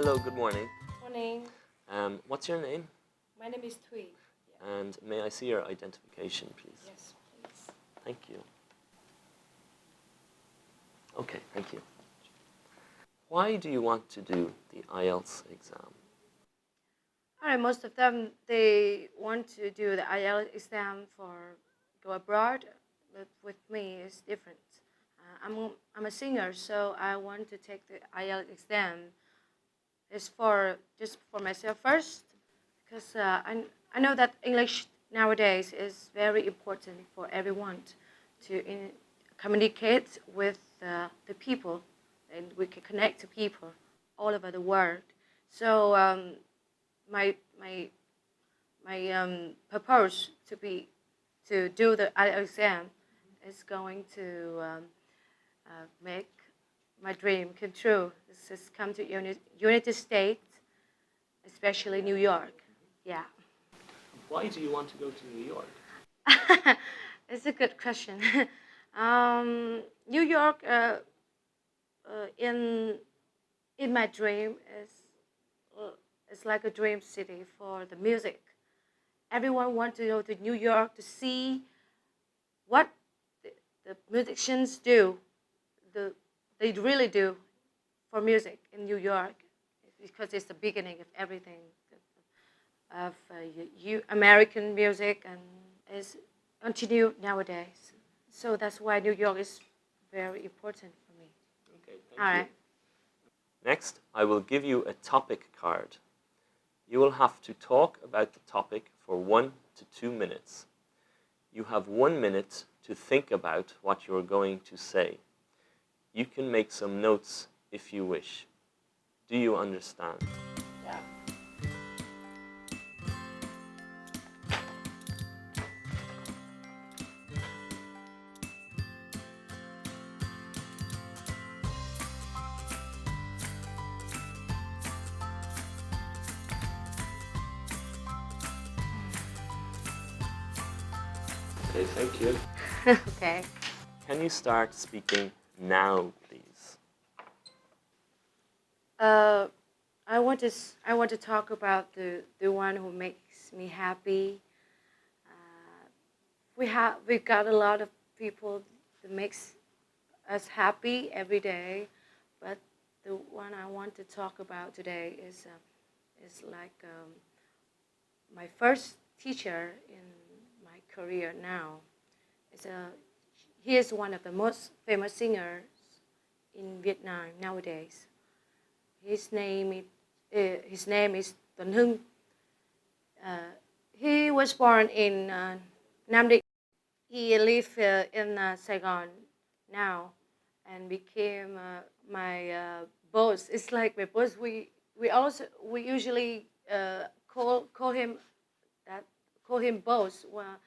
Hello, good morning. Morning. What's your name? My name is Thuy. And may I see your identification, please? Yes, please. Thank you. Okay, thank you. Why do you want to do the Ielts exam? All right, most of them, they want to do the Ielts exam for go abroad, but with me, it's different. I'm a singer, so I want to take the Ielts exam. It's for just for myself first, because I know that English nowadays is very important for everyone to communicate with the people, and we can connect to people all over the world. So my purpose to do the IELTS exam is going to make my dream come true. This is come to United States, especially New York. Yeah. Why do you want to go to New York? It's a good question. New York, in my dream, is like a dream city for the music. Everyone wants to go to New York to see what the musicians do. They really do for music in New York, because it's the beginning of everything of American music, and is continued nowadays. So that's why New York is very important for me. Okay, thank All you. right. Next, I will give you a topic card. You will have to talk about the topic for 1 to 2 minutes. You have 1 minute to think about what you are going to say. You can make some notes if you wish. Do you understand? Yeah. Okay, thank you. Okay. Can you start speaking now, please? I want to talk about the one who makes me happy. We got a lot of people that makes us happy every day, but the one I want to talk about today is like my first teacher in my career now. He is one of the most famous singers in Vietnam nowadays. His name is Tuần. He was born in Nam Định. He lived in Saigon now, and became my boss. It's like my boss. We usually call him boss. Well,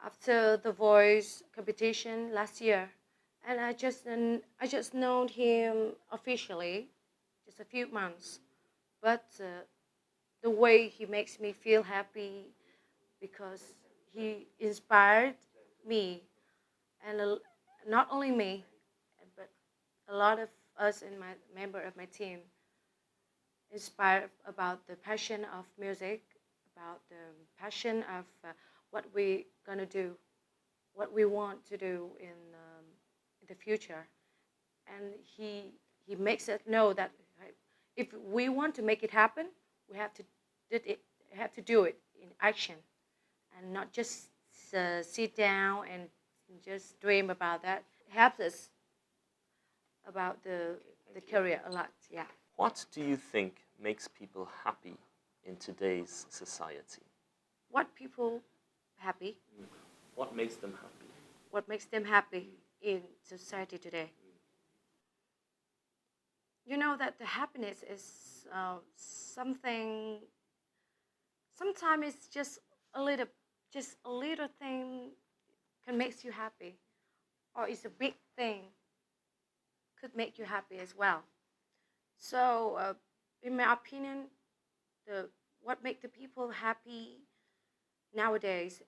after the voice competition last year, and I just known him officially just a few months, but the way he makes me feel happy, because he inspired me, and not only me, but a lot of us in my member of my team, inspired about the passion of music, about the passion of what we gonna do, what we want to do in the future, and he makes us know that if we want to make it happen, we have to do it in action, and not just sit down and just dream about that. It helps us about the career a lot. Yeah. What do you think makes people happy in today's society? What people happy? What makes them happy? What makes them happy in society today? You know that the happiness is something. Sometimes it's just a little thing can make you happy, or it's a big thing could make you happy as well. So, in my opinion, what makes the people happy nowadays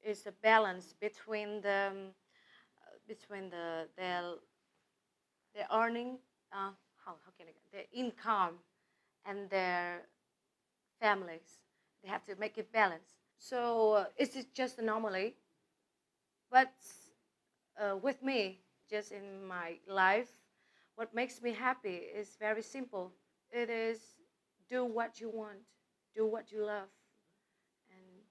is the balance between their earning, how can I their income, and their families. They have to make it balance. So it's just normally, but with me, just in my life, what makes me happy is very simple. It is do what you want, do what you love, and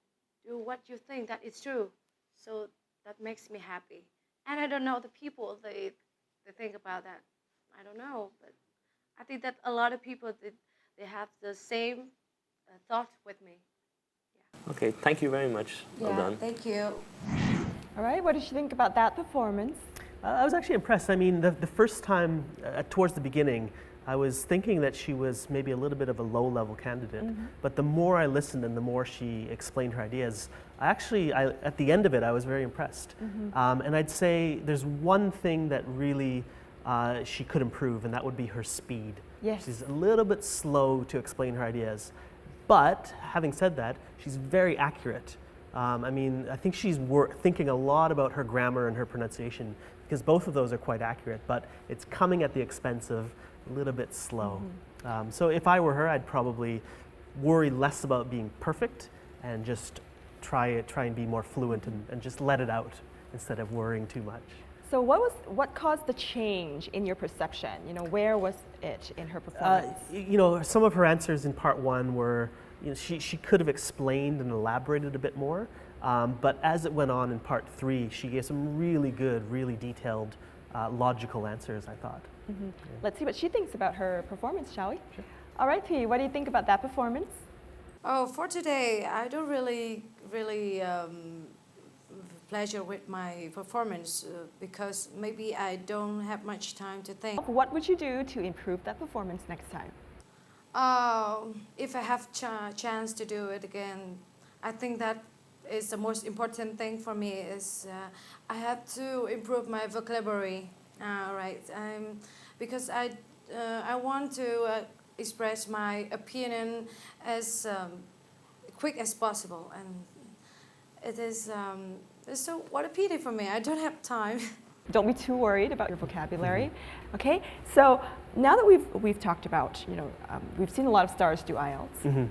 do what you think that is true. So that makes me happy. And I don't know the people they think about that. I don't know, but I think that a lot of people they have the same thought with me. Okay, thank you very much. Well done. Thank you. All right, what did you think about that performance? I was actually impressed. I mean, the first time, towards the beginning, I was thinking that she was maybe a little bit of a low-level candidate. But the more I listened and the more she explained her ideas, at the end of it, I was very impressed. And I'd say there's one thing that really she could improve, and that would be her speed. Yes. She's a little bit slow to explain her ideas. But having said that, she's very accurate. I mean, I think she's thinking a lot about her grammar and her pronunciation, because both of those are quite accurate, but it's coming at the expense of a little bit slow. So if I were her, I'd probably worry less about being perfect and just try and be more fluent and just let it out instead of worrying too much. So what caused the change in your perception? You know, where was it in her performance? You know, some of her answers in part one were, you know, she could have explained and elaborated a bit more, but as it went on in part three, she gave some really good, really detailed, logical answers, I thought. Yeah. Let's see what she thinks about her performance, shall we? Sure. All right, Thuy, what do you think about that performance? Oh, for today, I don't really pleasure with my performance because maybe I don't have much time to think. What would you do to improve that performance next time? If I have chance to do it again, I think that is the most important thing for me is I have to improve my vocabulary, right? Because I want to express my opinion as quick as possible, and it is so what a pity for me. I don't have time. Don't be too worried about your vocabulary. Okay, so now that we've talked about, you know, we've seen a lot of stars do IELTS.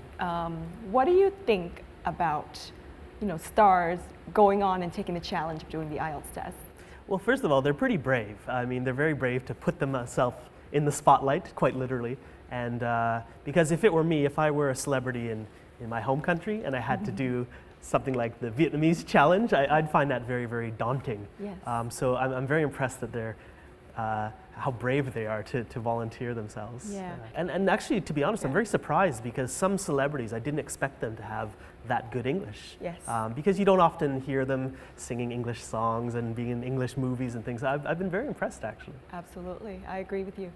What do you think about, you know, stars going on and taking the challenge of doing the IELTS test? Well, first of all, they're pretty brave. I mean, they're very brave to put themselves in the spotlight, quite literally. And because if it were me, if I were a celebrity in my home country and I had to do something like the Vietnamese challenge, I'd find that very, very daunting. Yes. So I'm very impressed that they're, how brave they are to volunteer themselves. Yeah. And actually, to be honest, I'm very surprised because some celebrities, I didn't expect them to have that good English. Yes. Because you don't often hear them singing English songs and being in English movies and things. I've been very impressed, actually. Absolutely, I agree with you.